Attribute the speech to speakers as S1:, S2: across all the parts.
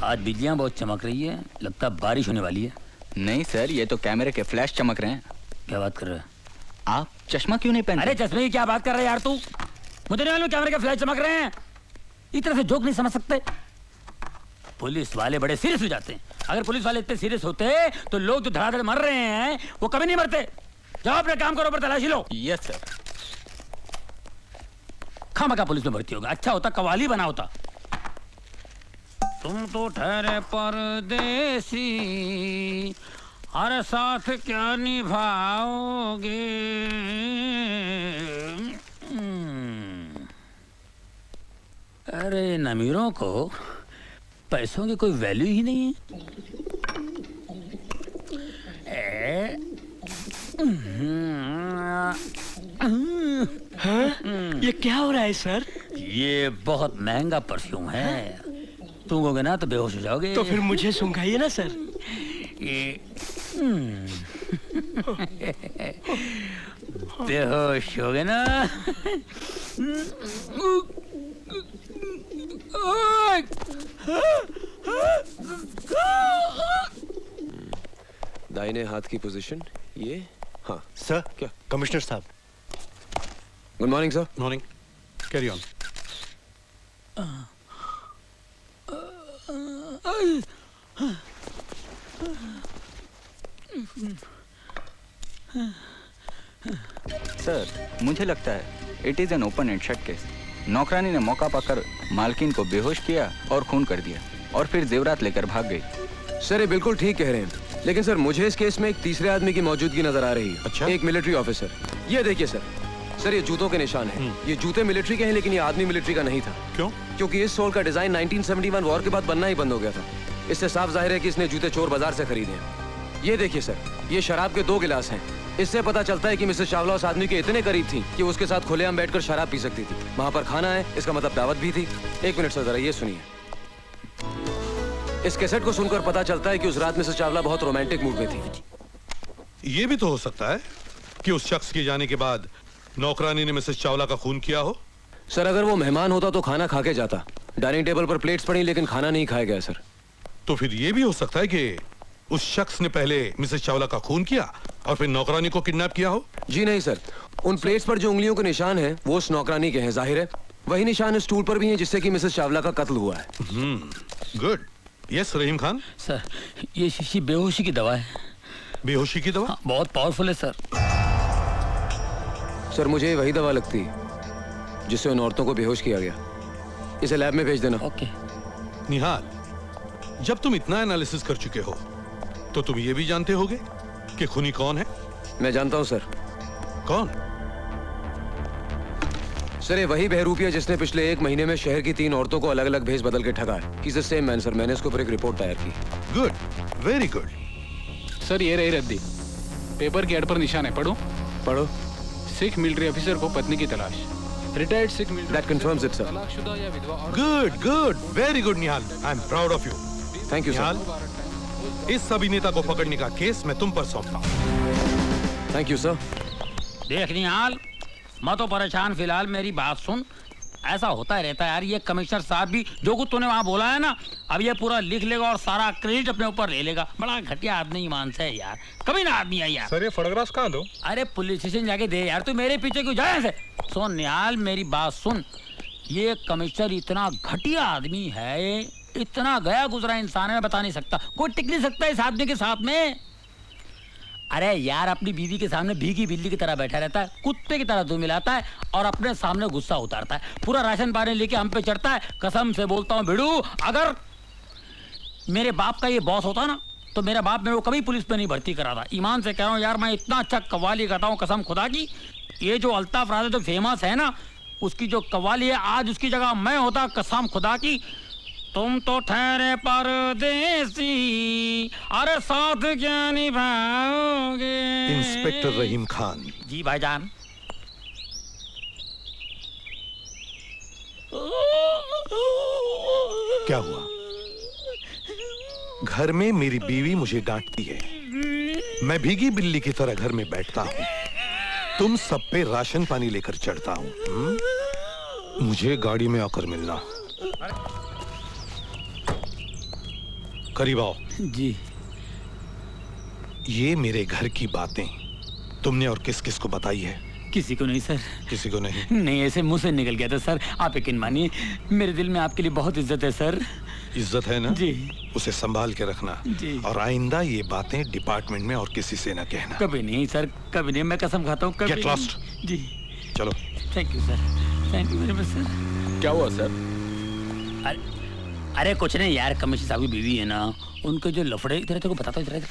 S1: आज बिजलियां बहुत चमक रही है, लगता है बारिश होने वाली है।
S2: नहीं सर, ये तो कैमरे के फ्लैश चमक रहे हैं।
S1: क्या बात कर रहे हैं
S2: आप? चश्मा क्यों नहीं पहनते?
S1: अरे चश्मे की क्या बात कर रहे हैं यार तू? मुझे नहीं मालूम कैमरे के फ्लैश चमक रहे हैं। इतना से जोक नहीं समझ सकते। पुलिस वाले बड़े सीरियस हो जाते हैं। अगर पुलिस वाले इतने सीरियस होते तो लोग जो धड़ाधड़ मर रहे हैं वो कभी नहीं मरते। जाओ अपने काम करो, पर तलाशी लो।
S2: Yes sir.
S1: खामखा पुलिस में भर्ती होगा, अच्छा होता कवाली बना होता। तुम तो ठहरे परदेसी, हर साथ क्या निभाओगे। अरे इन अमीरों को पैसों की कोई वैल्यू ही नहीं है।
S3: हाँ? ये क्या हो रहा है सर?
S1: ये बहुत महंगा परफ्यूम है, सूंघोगे ना तो बेहोश हो जाओगे।
S3: तो फिर मुझे सूंघाइए ना सर।
S1: बेहोश हो गए ना।
S4: दाहिने हाथ की पोजीशन ये। हाँ
S5: सर।
S4: क्या?
S5: कमिश्नर साहब।
S4: Good morning sir.
S5: Morning. Carry on.
S2: Sir, मुझे लगता है it is an open and shut case. नौकरानी ने मौका पाकर मालकिन को बेहोश किया और खून कर दिया और फिर जेवरात लेकर भाग गई।
S4: सर ये बिल्कुल ठीक कह रहे हैं, लेकिन सर मुझे इस केस में एक तीसरे आदमी की मौजूदगी नजर आ रही है।
S5: अच्छा?
S4: एक मिलिट्री ऑफिसर। ये देखिए सर, सर ये जूतों के निशान हैं। ये जूते मिलिट्री के हैं, लेकिन ये आदमी मिलिट्री का नहीं था।
S5: क्यों?
S4: क्योंकि इस सोल का डिजाइन 1971 वॉर के बाद बनना ही बंद हो गया था। इससे साफ जाहिर है कि इसने जूते चोर बाजार से खरीदे हैं। ये देखिए सर, ये शराब के 2 गिलास हैं। इससे पता चलता है कि मिसेस चावला उस आदमी के इतने करीब थी कि उसके साथ खुलेआम बैठकर शराब पी सकती थी। वहां पर खाना है, इसका मतलब दावत भी थी। 1 मिनट सर, जरा ये सुनिए। इस कैसेट को सुनकर पता चलता है कि उस रात मिसेस चावला बहुत रोमांटिक मूड में थी।
S5: ये भी तो हो सकता है कि उस शख्स के जाने के बाद नौकरानी ने मिसेस चावला का खून किया हो।
S4: सर अगर वो मेहमान होता तो खाना खा के जाता। डाइनिंग टेबल पर प्लेट्स पड़ी, लेकिन खाना नहीं खाया गया सर।
S5: तो फिर ये भी हो सकता है कि उस शख्स ने पहले मिसेस चावला का खून किया और फिर नौकरानी को किडनैप किया हो।
S4: जी नहीं सर, उन प्लेट्स पर जो उंगलियों के निशान हैं वो उस नौकरानी के हैं। जाहिर है वही निशान इस स्टूल पर भी हैं जिससे कि मिसेस चावला का कत्ल हुआ है।
S5: गुड। यस रहीम खान।
S1: सर ये शीशी बेहोशी की दवा है।
S5: बेहोशी की दवा?
S1: हाँ, बहुत पावरफुल है सर।
S4: सर मुझे वही दवा लगती है जिससे उन औरतों को बेहोश किया गया। इसे लैब में भेज देना।
S1: ओके।
S5: निहाल, जब तुम इतना एनालिसिस कर चुके हो तो तुम ये भी जानते होगे कि खूनी कौन है?
S4: मैं जानता हूं सर।
S5: कौन?
S4: सर ये वही बहरूपिया जिसने पिछले 1 महीने में शहर की 3 औरतों को अलग अलग भेज बदल के ठगा है। He's the same man sir. मैंने इसके ऊपर एक रिपोर्ट तैयार की।
S5: Good, very good.
S6: सर ये रही रद्दी। पेपर के एड पर निशान है, पढ़ो।
S4: पढ़ो।
S6: सिख मिलिट्री ऑफिसर को पत्नी की तलाश। Retired Sikh military.
S4: That confirms it, sir.
S6: तलाकशुदा या विधवा औरत।
S5: Good good, very good Nihal. I am proud of you.
S4: Thank you
S5: Nihal,
S4: sir.
S5: इस अभिनेता को पकड़ने का केस मैं तुम पर सौंपता हूं।
S4: Thank you sir.
S1: देख निहाल, मैं तो परेशान। फिलहाल मेरी बात सुन। ऐसा होता रहता है यार, ये कमिश्नर साहब भी जो कुछ तूने वहाँ बोला है ना, अब ये पूरा लिख लेगा और सारा क्रेडिट अपने ऊपर ले लेगा। बड़ा घटिया आदमी ईमान से है यार, कभी ना आदमी है यार।
S5: सर ये फोटोग्राफ कहाँ दो?
S1: अरे पुलिस स्टेशन जाके दे यार, तू मेरे पीछे क्यों जाए ऐसे? सुन निहाल मेरी बात सुन, ये कमिश्नर इतना घटिया आदमी है, इतना गया गुजरा इंसान है, मैं बता नहीं सकता। कोई टिक नहीं सकता इस आदमी के साथ में। अरे यार अपनी बीवी के सामने भीगी बिल्ली की तरह बैठा रहता है, कुत्ते की तरह दूध मिलाता है और अपने सामने गुस्सा उतारता है। पूरा राशन पानी लेके हम पे चढ़ता है। कसम से बोलता हूँ भिड़ू, अगर मेरे बाप का ये बॉस होता ना तो मेरा बाप मेरे को कभी पुलिस पे नहीं भर्ती करा था। ईमान से कह रहा हूँ यार, मैं इतना अच्छा कव्वाली करता हूँ कसम खुदा की। ये जो अल्ताफ राजा जो फेमस है ना, उसकी जो कव्वाली है, आज उसकी जगह मैं होता कसम खुदा की। तुम तो ठहरे परदेसी, अरे साथ क्या निभाओगे।
S5: इंस्पेक्टर रहीम खान।
S1: जी भाईजान।
S5: क्या हुआ? घर में मेरी बीवी मुझे डांटती है, मैं भीगी बिल्ली की तरह घर में बैठता हूँ, तुम सब पे राशन पानी लेकर चढ़ता हूँ। मुझे गाड़ी में आकर मिलना। करीब आओ।
S1: जी।
S5: ये मेरे घर की बातें तुमने और किस किस को बताई है?
S1: किसी को नहीं सर।
S5: किसी को नहीं?
S1: नहीं, ऐसे मुंह से निकल गया था सर। आप यकीन मानिए, मेरे दिल में आपके लिए बहुत इज्जत है सर।
S5: इज्जत है ना?
S1: जी।
S5: उसे संभाल के रखना।
S1: जी।
S5: और आइंदा ये बातें डिपार्टमेंट में और किसी से ना कहना।
S1: कभी नहीं सर, कभी नहीं। मैं कसम खाता हूँ, कभी
S5: Get lost।
S1: नहीं। जी।
S5: चलो।
S1: Thank you sir, thank you very much sir.
S6: क्या हुआ सर?
S1: अरे कुछ नहीं यार, कमिश्नर साहब की बीवी है ना, उनके जो लफड़े, इधर तेरे को बताता हूँ, इधर।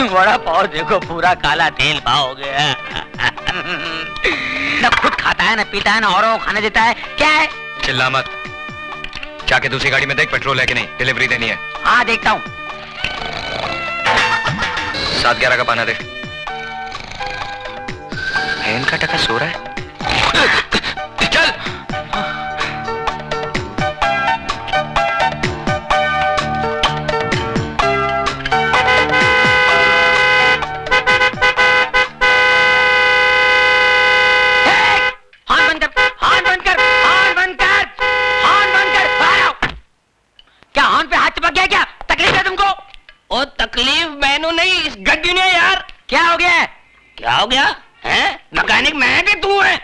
S7: बड़ा पाव देखो, पूरा काला तेल पाव हो गया। न खुद खाता है, न पीता है, न औरों को खाने देता है। क्या है?
S8: चिल्ला मत। जाके दूसरी गाड़ी में देख पेट्रोल है कि नहीं, डिलीवरी देनी है।
S7: हाँ देखता हूँ।
S8: 7-11 का पाना दे। इनका टका सो रहा है। चल।
S7: तकलीफ मैनू नहीं, इस गड्डी ने यार। क्या हो गया? क्या हो गया है? मैकेनिक मैं कि तू है?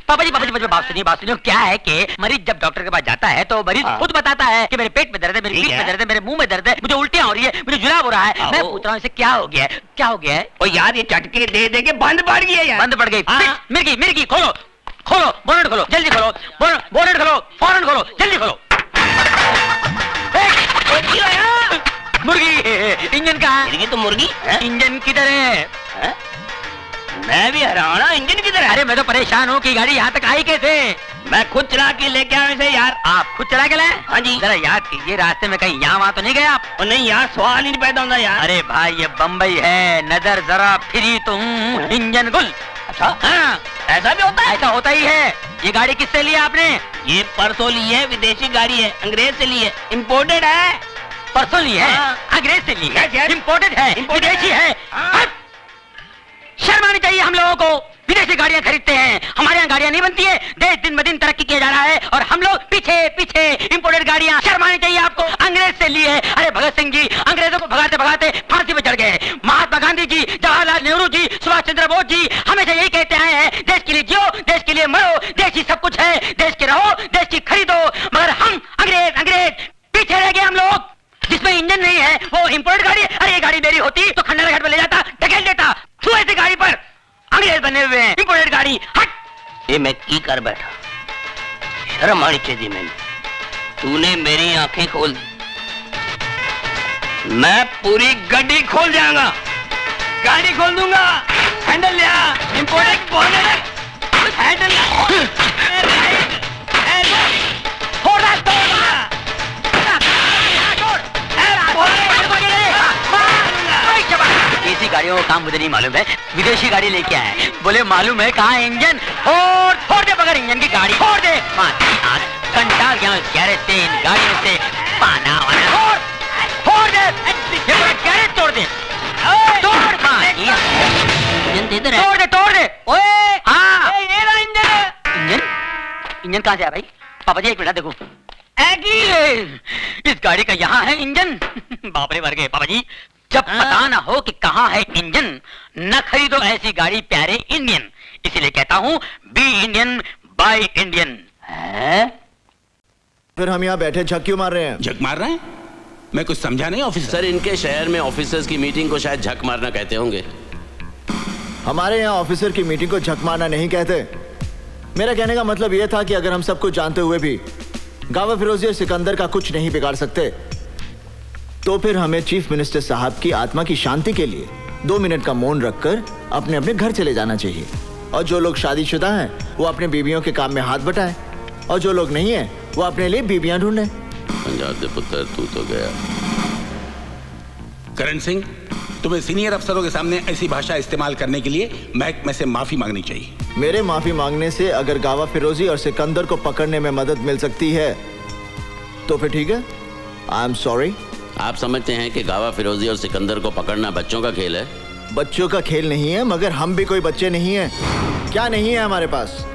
S7: पापा जी बात सुनिए। क्या है कि मरीज जब डॉक्टर के पास जाता है तो मरीज खुद बताता है कि मेरे पेट में दर्द है, मेरी पीठ में दर्द है, मेरे मुंह में दर्द है, मुझे उल्टियां हो रही है, मुझे जुलाब हो रहा है। मैं पूछ रहा हूँ इसे क्या हो गया है? क्या हो गया है? ओ यार, ये चटके दे दे के बंद पड़ गई है यार। बंद पड़ गई। मिर्गी खोलो, बोनट खोलो, जल्दी खोलो, बोनट खोलो, फौरन खोलो, जल्दी खोलो। मुर्गी, इंजन कहाँ है? तो मुर्गी इंजन किधर है? मैं भी हैरान हूँ, इंजन किधर है? अरे मैं तो परेशान हूँ कि गाड़ी यहाँ तक आई कैसे? मैं खुद चला के लेके आया इसे यार। आप खुद चला के लाए? हाँ जी। जरा याद कीजिए, रास्ते में कहीं यहाँ वहाँ तो नहीं गए आप? नहीं यार, सवाल ही नहीं पैदा होता यार। अरे भाई ये बम्बई है, नजर जरा फिरी तुम, इंजन गुल। अच्छा हाँ, ऐसा भी होता है? ऐसा होता ही है। ये गाड़ी किससे ली आपने? ये परसों ली है, विदेशी गाड़ी है, अंग्रेज से ली है, इम्पोर्टेड है। परसों ली है, अंग्रेज से ली है, इम्पोर्टेड है, विदेशी है। शर्म आनी चाहिए हम लोगों को। विदेशी गाड़ियां खरीदते हैं, हमारे यहाँ गाड़ियां नहीं बनती है। देश दिन ब दिन तरक्की किया जा रहा है और हम लोग पीछे इम्पोर्टेड गाड़ियां। शर्म आनी चाहिए आपको। अंग्रेज से ली है। अरे भगत सिंह जी अंग्रेजों को भगाते भगाते फांसी पे चढ़ गए। महात्मा गांधी जी, जवाहरलाल नेहरू जी, सुभाष चंद्र बोस जी हमेशा यही कहते आए हैं, देश के लिए जियो, देश के लिए मरो, देश ही सब कुछ है, देश के रहो, देश की खरीदो। मगर हम अंग्रेज पीछे रह गए। हम लोग जिसमें इंजन नहीं है वो इम्पोर्टेड गाड़ी है। अरे ये गाड़ी मेरी होती तो खंडर घाट में ले जाता, ढकेल देता। तू ऐसी गाड़ी पर अंग्रेज बने हुए हैं, इम्पोर्टेड गाड़ी। हट। ये मैं की कर बैठा, शर्म आनी चाहिए मैंने। तूने मेरी आंखें खोल दी, मैं पूरी गड्डी खोल जाऊंगा, गाड़ी खोल दूंगा। हैंडल लिया, इम्पोर्टेड बोनट, हैंडल देसी गाड़ियों का काम मुझे नहीं मालूम है, विदेशी गाड़ी लेके आए। बोले मालूम है कहाँ इंजन? फोड़ दे बगैर इंजन की गाड़ी, फोड़ दे। घंटा गया गैरेज से, इन गाड़ियों से पाना वाना फोड़ दे। ये गैरेज तोड़ दे, तोड़ दे। ओए हाँ, इंजन कहाँ से आया भाई? पापा जी एक मिनट देखो, इस गाड़ी का यहाँ है इंजन। बाप रे मर गए पापा जी। जब पता ना हो कि कहाँ है इंजन, न खरीदो ऐसी गाड़ी प्यारे इंडियन। इसीलिए कहता हूँ बी इंडियन बाय इंडियन।
S9: फिर हम यहाँ बैठे झक क्यों मार रहे हैं?
S10: झक मार रहे हैं? मैं कुछ समझा नहीं ऑफिसर।
S11: सर इनके शहर में ऑफिसर्स की मीटिंग को शायद झक मारना कहते होंगे।
S9: हमारे यहाँ ऑफिसर की मीटिंग को झक मारना नहीं कहते। मेरा कहने का मतलब यह था कि अगर हम सब कुछ जानते हुए भी गावा फिरोजी और सिकंदर का कुछ नहीं बिगाड़ सकते तो फिर हमें चीफ मिनिस्टर साहब की आत्मा की शांति के लिए 2 मिनट का मौन रखकर अपने अपने घर चले जाना चाहिए। और जो लोग शादीशुदा हैं वो अपने बीवियों के काम में हाथ बटाएं और जो लोग नहीं हैं वो अपने लिए बीवियां ढूंढें।
S11: पंजाब दे पुत्र तू तो गया।
S10: करण सिंह, तुम्हें सीनियर अफसरों के सामने ऐसी भाषा इस्तेमाल करने के लिए महकमे से माफी मांगनी चाहिए।
S9: मेरे माफी मांगने से अगर गावा फिरोजी और सिकंदर को पकड़ने में मदद मिल सकती है तो फिर ठीक है, आई एम सॉरी।
S11: आप समझते हैं कि गावा फिरोजी और सिकंदर को पकड़ना बच्चों का खेल है?
S9: बच्चों का खेल नहीं है, मगर हम भी कोई बच्चे नहीं हैं। क्या नहीं है हमारे पास?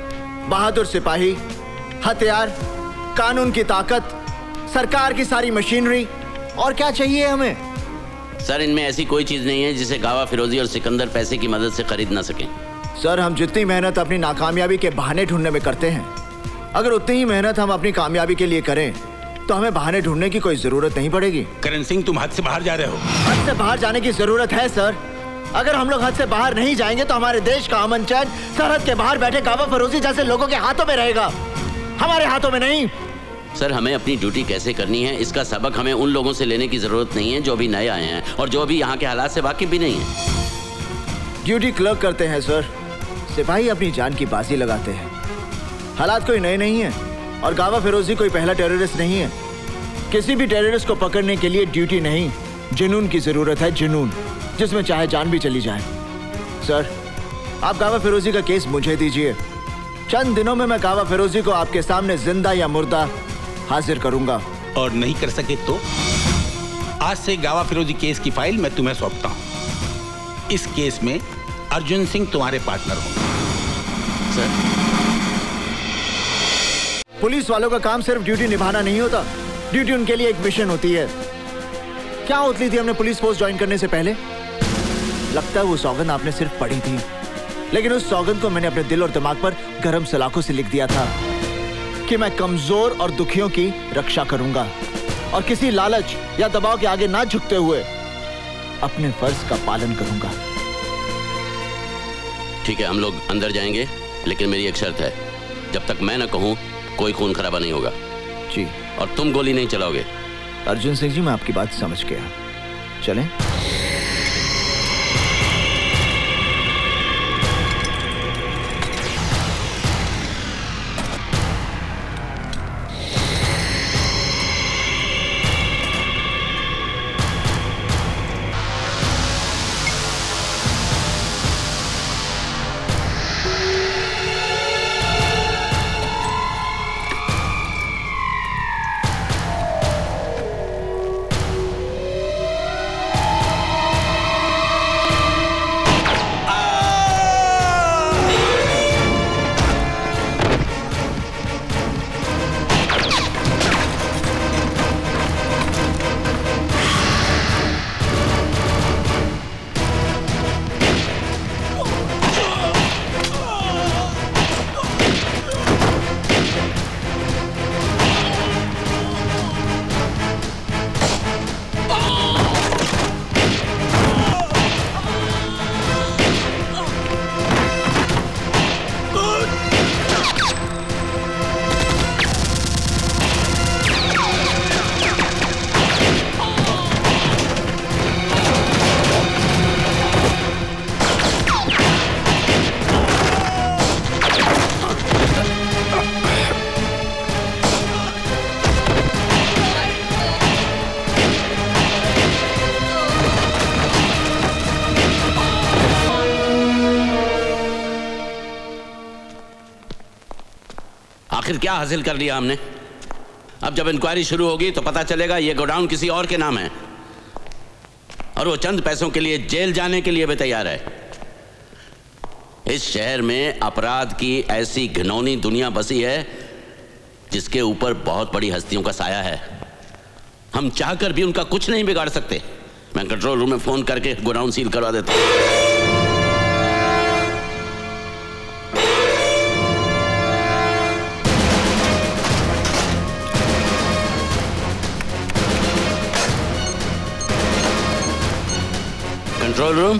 S9: बहादुर सिपाही, हथियार, कानून की ताकत, सरकार की सारी मशीनरी, और क्या चाहिए हमें?
S11: सर, इनमें ऐसी कोई चीज नहीं है जिसे गावा फिरोजी और सिकंदर पैसे की मदद से खरीद ना सकें।
S9: सर, हम जितनी मेहनत अपनी नाकामयाबी के बहाने ढूंढने में करते हैं, अगर उतनी ही मेहनत हम अपनी कामयाबी के लिए करें तो हमें बहाने ढूंढने की कोई जरूरत नहीं पड़ेगी।
S10: करण सिंह, तुम हद से बाहर जा रहे हो।
S9: हद से बाहर जाने की जरूरत है सर। अगर हम लोग हद से बाहर नहीं जाएंगे तो हमारे देश का अमन चैन सरहद के बाहर बैठे गावा फिरोजी जैसे लोगों के हाथों में रहेगा, हमारे हाथों में नहीं।
S11: सर, हमें अपनी ड्यूटी कैसे करनी है इसका सबक हमें उन लोगों से लेने की जरूरत नहीं है जो अभी नए आए हैं और जो अभी यहाँ के हालात से वाकिफ भी नहीं है।
S9: ड्यूटी क्लर्क करते हैं सर, सिपाही अपनी जान की बाजी लगाते हैं। हालात कोई नए नहीं है और गावा फिरोजी कोई पहला टेररिस्ट नहीं है। किसी भी टेररिस्ट को पकड़ने के लिए ड्यूटी नहीं, जुनून की जरूरत है, जुनून, जिसमें चाहे जान भी चली जाए। सर, आप गावा फिरोजी का केस मुझे दीजिए, चंद दिनों में मैं गावा फिरोजी को आपके सामने जिंदा या मुर्दा हाजिर करूंगा।
S10: और नहीं कर सके तो आज से गावा फिरोजी केस की फाइल मैं तुम्हें सौंपता हूं। इस केस में अर्जुन सिंह तुम्हारे पार्टनर होंगे।
S11: सर,
S9: पुलिस वालों का काम सिर्फ ड्यूटी निभाना नहीं होता, ड्यूटी उनके लिए एक मिशन होती है। क्या उतली थी हमने पुलिस फोर्स ज्वाइन करने से पहले? लगता है वो सौगंध आपने सिर्फ पढ़ी थी, लेकिन उस सौगंध को मैंने अपने दिल और दिमाग पर गरम सलाखों से लिख दिया था कि मैं कमजोर और दुखियों की रक्षा करूंगा और किसी लालच या दबाव के आगे ना झुकते हुए अपने फर्ज का पालन करूंगा।
S11: ठीक है, हम लोग अंदर जाएंगे, लेकिन मेरी एक शर्त है, जब तक मैं ना कहूं कोई खून खराबा नहीं होगा।
S9: जी।
S11: और तुम गोली नहीं चलाओगे।
S9: अर्जुन सिंह जी, मैं आपकी बात समझ गया, चलें?
S11: आखिर क्या हासिल कर लिया हमने? अब जब इंक्वायरी शुरू होगी तो पता चलेगा ये गोडाउन किसी और के नाम है और वो चंद पैसों के लिए जेल जाने के लिए भी तैयार है। इस शहर में अपराध की ऐसी घिनौनी दुनिया बसी है जिसके ऊपर बहुत बड़ी हस्तियों का साया है। हम चाहकर भी उनका कुछ नहीं बिगाड़ सकते। मैं कंट्रोल रूम में फोन करके गोडाउन सील करवा देता हूं। कंट्रोल रूम,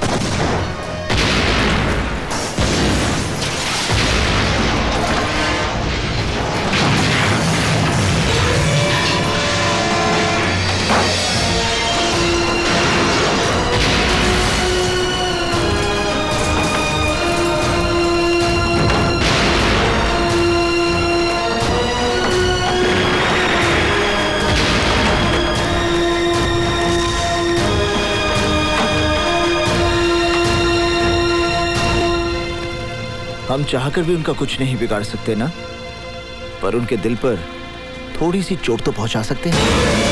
S9: हम चाहकर भी उनका कुछ नहीं बिगाड़ सकते ना, पर उनके दिल पर थोड़ी सी चोट तो पहुंचा सकते हैं।